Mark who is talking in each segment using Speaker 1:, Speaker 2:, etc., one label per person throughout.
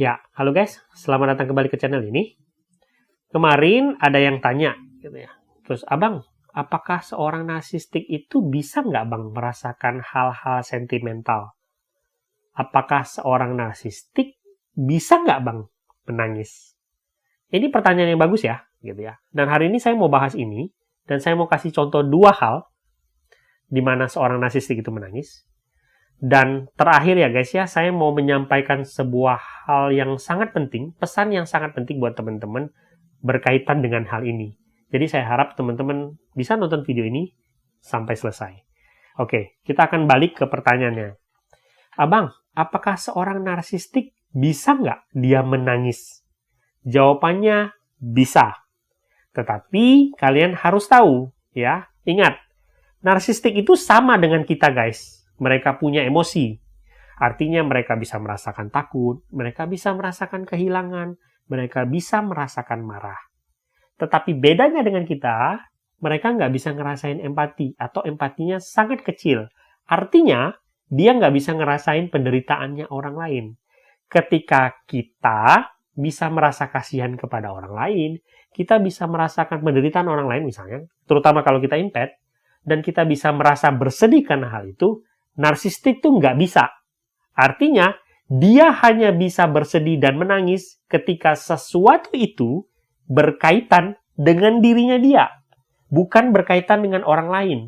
Speaker 1: Ya, halo guys, selamat datang kembali ke channel ini. Kemarin ada yang tanya, gitu ya. Terus, abang, apakah seorang narsistik itu bisa nggak bang merasakan hal-hal sentimental? Apakah seorang narsistik bisa nggak bang menangis? Ini pertanyaan yang bagus ya, gitu ya. Dan hari ini saya mau bahas ini, dan saya mau kasih contoh dua hal di mana seorang narsistik itu menangis. Dan terakhir ya guys ya, saya mau menyampaikan sebuah hal yang sangat penting, pesan yang sangat penting buat teman-teman berkaitan dengan hal ini. Jadi saya harap teman-teman bisa nonton video ini sampai selesai. Oke, kita akan balik ke pertanyaannya. Abang, apakah seorang narsistik bisa nggak dia menangis? Jawabannya bisa. Tetapi kalian harus tahu, ya, ingat, narsistik itu sama dengan kita guys. Mereka punya emosi. Artinya mereka bisa merasakan takut, mereka bisa merasakan kehilangan, mereka bisa merasakan marah. Tetapi bedanya dengan kita, mereka nggak bisa ngerasain empati, atau empatinya sangat kecil. Artinya, dia nggak bisa ngerasain penderitaannya orang lain. Ketika kita bisa merasa kasihan kepada orang lain, kita bisa merasakan penderitaan orang lain misalnya, terutama kalau kita empath, dan kita bisa merasa bersedih karena hal itu, narsistik tuh nggak bisa. Artinya, dia hanya bisa bersedih dan menangis ketika sesuatu itu berkaitan dengan dirinya dia, bukan berkaitan dengan orang lain.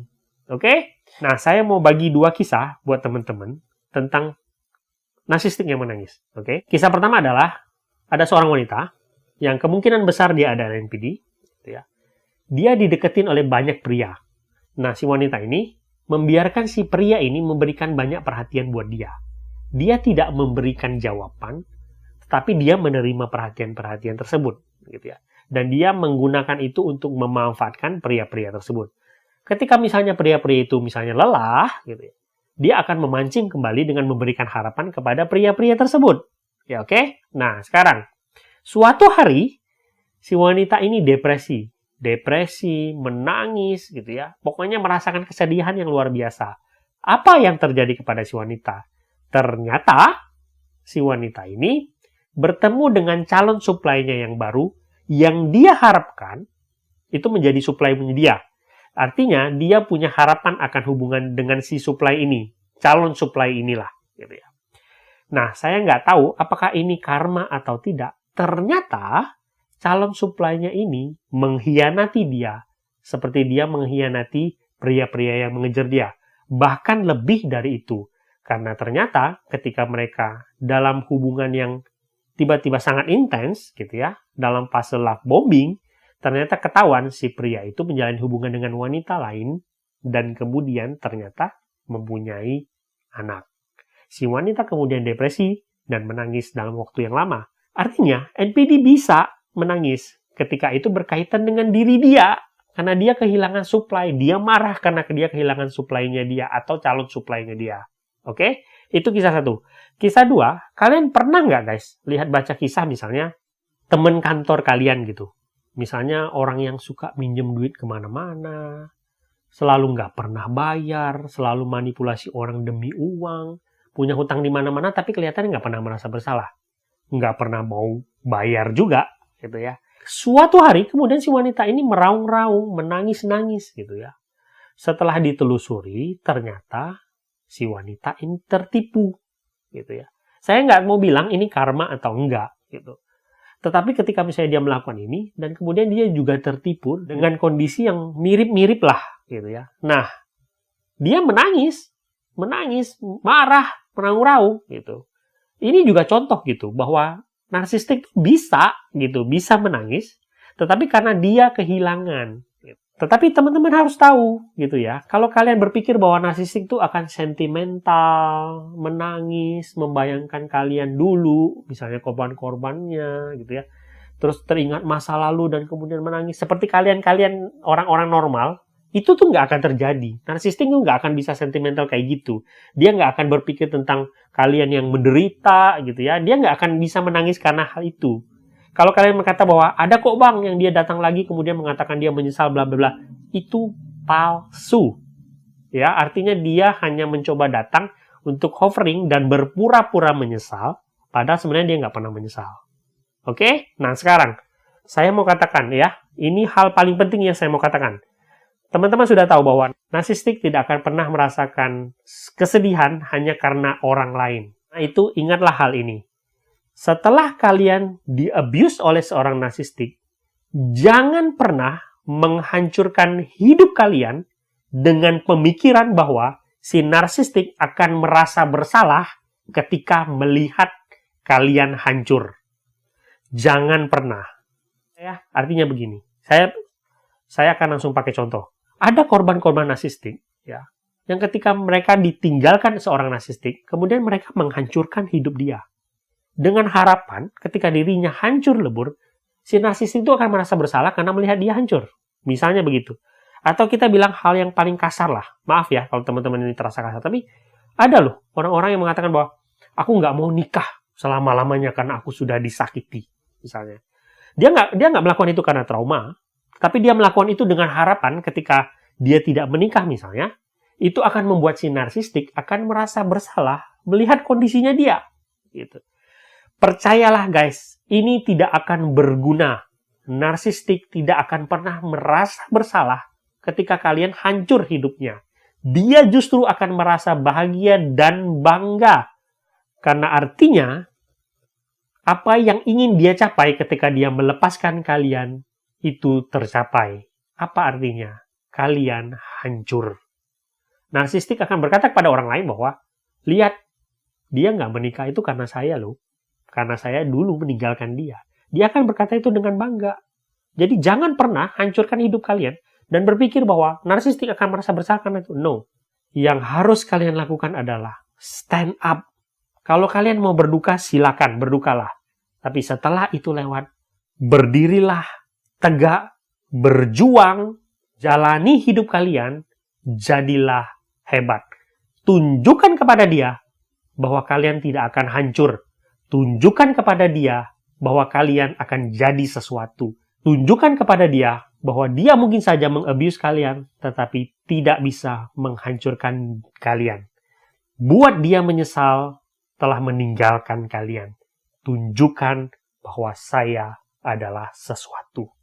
Speaker 1: Oke? Nah, saya mau bagi dua kisah buat teman-teman tentang narsistik yang menangis. Oke? Kisah pertama adalah, ada seorang wanita yang kemungkinan besar dia ada NPD. Ya. Dia dideketin oleh banyak pria. Nah, si wanita ini membiarkan si pria ini memberikan banyak perhatian buat dia. Dia tidak memberikan jawaban, tetapi dia menerima perhatian-perhatian tersebut, gitu ya. Dan dia menggunakan itu untuk memanfaatkan pria-pria tersebut. Ketika misalnya pria-pria itu misalnya lelah, gitu ya, dia akan memancing kembali dengan memberikan harapan kepada pria-pria tersebut. Ya, oke? Nah, sekarang, suatu hari si wanita ini depresi, menangis gitu ya. Pokoknya merasakan kesedihan yang luar biasa. Apa yang terjadi kepada si wanita? Ternyata si wanita ini bertemu dengan calon supply-nya yang baru yang dia harapkan itu menjadi supply dia. Artinya dia punya harapan akan hubungan dengan si supply ini, calon supply inilah gitu ya. Nah, saya nggak tahu apakah ini karma atau tidak. Ternyata calon supply-nya ini mengkhianati dia seperti dia mengkhianati pria-pria yang mengejar dia. Bahkan lebih dari itu. Karena ternyata ketika mereka dalam hubungan yang tiba-tiba sangat intens gitu ya, dalam fase love bombing, ternyata ketahuan si pria itu menjalin hubungan dengan wanita lain dan kemudian ternyata mempunyai anak. Si wanita kemudian depresi dan menangis dalam waktu yang lama. Artinya, NPD bisa menangis ketika itu berkaitan dengan diri dia. Karena dia kehilangan supply. Dia marah karena dia kehilangan supply-nya dia atau calon supply-nya dia. Oke? Itu kisah satu. Kisah dua, kalian pernah nggak guys baca kisah misalnya teman kantor kalian gitu. Misalnya orang yang suka minjem duit kemana-mana. Selalu nggak pernah bayar. Selalu manipulasi orang demi uang. Punya hutang di mana-mana tapi kelihatannya nggak pernah merasa bersalah. Nggak pernah mau bayar juga. Gitu ya. Suatu hari kemudian si wanita ini meraung-raung, menangis-nangis gitu ya. Setelah ditelusuri, ternyata si wanita ini tertipu gitu ya. Saya nggak mau bilang ini karma atau enggak gitu. Tetapi ketika misalnya dia melakukan ini dan kemudian dia juga tertipu dengan kondisi yang mirip-mirip lah gitu ya. Nah, dia menangis, marah, meraung-raung gitu. Ini juga contoh gitu bahwa narsistik bisa menangis, tetapi karena dia kehilangan. Tetapi teman-teman harus tahu gitu ya, kalau kalian berpikir bahwa narsistik itu akan sentimental, menangis, membayangkan kalian dulu, misalnya korban-korbannya gitu ya, terus teringat masa lalu dan kemudian menangis, seperti kalian orang-orang normal, itu tuh nggak akan terjadi. Narsistik tuh nggak akan bisa sentimental kayak gitu. Dia nggak akan berpikir tentang kalian yang menderita gitu ya. Dia nggak akan bisa menangis karena hal itu. Kalau kalian berkata bahwa ada kok bang yang dia datang lagi kemudian mengatakan dia menyesal bla bla bla, itu palsu. Ya, artinya dia hanya mencoba datang untuk hovering dan berpura-pura menyesal Padahal sebenarnya dia nggak pernah menyesal. Oke? Nah, sekarang saya mau katakan ya, ini hal paling penting yang saya mau katakan. Teman-teman sudah tahu bahwa narsistik tidak akan pernah merasakan kesedihan hanya karena orang lain. Nah, itu ingatlah hal ini. Setelah kalian di-abuse oleh seorang narsistik, jangan pernah menghancurkan hidup kalian dengan pemikiran bahwa si narsistik akan merasa bersalah ketika melihat kalian hancur. Jangan pernah. Ya, artinya begini. Saya akan langsung pakai contoh. Ada korban-korban narsistik, ya, yang ketika mereka ditinggalkan seorang narsistik, kemudian mereka menghancurkan hidup dia. Dengan harapan, ketika dirinya hancur lebur, si narsistik itu akan merasa bersalah karena melihat dia hancur. Misalnya begitu. Atau kita bilang hal yang paling kasar lah. Maaf ya kalau teman-teman ini terasa kasar. Tapi ada loh orang-orang yang mengatakan bahwa aku nggak mau nikah selama-lamanya karena aku sudah disakiti. Misalnya. Dia nggak melakukan itu karena trauma. Tapi dia melakukan itu dengan harapan ketika dia tidak menikah misalnya, itu akan membuat si narsistik akan merasa bersalah melihat kondisinya dia. Gitu. Percayalah guys, ini tidak akan berguna. Narsistik tidak akan pernah merasa bersalah ketika kalian hancur hidupnya. Dia justru akan merasa bahagia dan bangga. Karena artinya, apa yang ingin dia capai ketika dia melepaskan kalian, itu tercapai. Apa artinya? Kalian hancur. Narsistik akan berkata kepada orang lain bahwa, lihat, dia nggak menikah itu karena saya loh. Karena saya dulu meninggalkan dia. Dia akan berkata itu dengan bangga. Jadi jangan pernah hancurkan hidup kalian dan berpikir bahwa narsistik akan merasa bersalah karena itu. No. Yang harus kalian lakukan adalah stand up. Kalau kalian mau berduka, silakan, berdukalah. Tapi setelah itu lewat, berdirilah, tegak, berjuang, jalani hidup kalian, jadilah hebat. Tunjukkan kepada dia bahwa kalian tidak akan hancur. Tunjukkan kepada dia bahwa kalian akan jadi sesuatu. Tunjukkan kepada dia bahwa dia mungkin saja meng-abuse kalian, tetapi tidak bisa menghancurkan kalian. Buat dia menyesal telah meninggalkan kalian. Tunjukkan bahwa saya adalah sesuatu.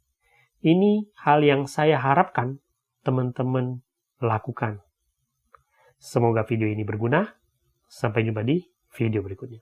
Speaker 1: Ini hal yang saya harapkan teman-teman lakukan. Semoga video ini berguna. Sampai jumpa di video berikutnya.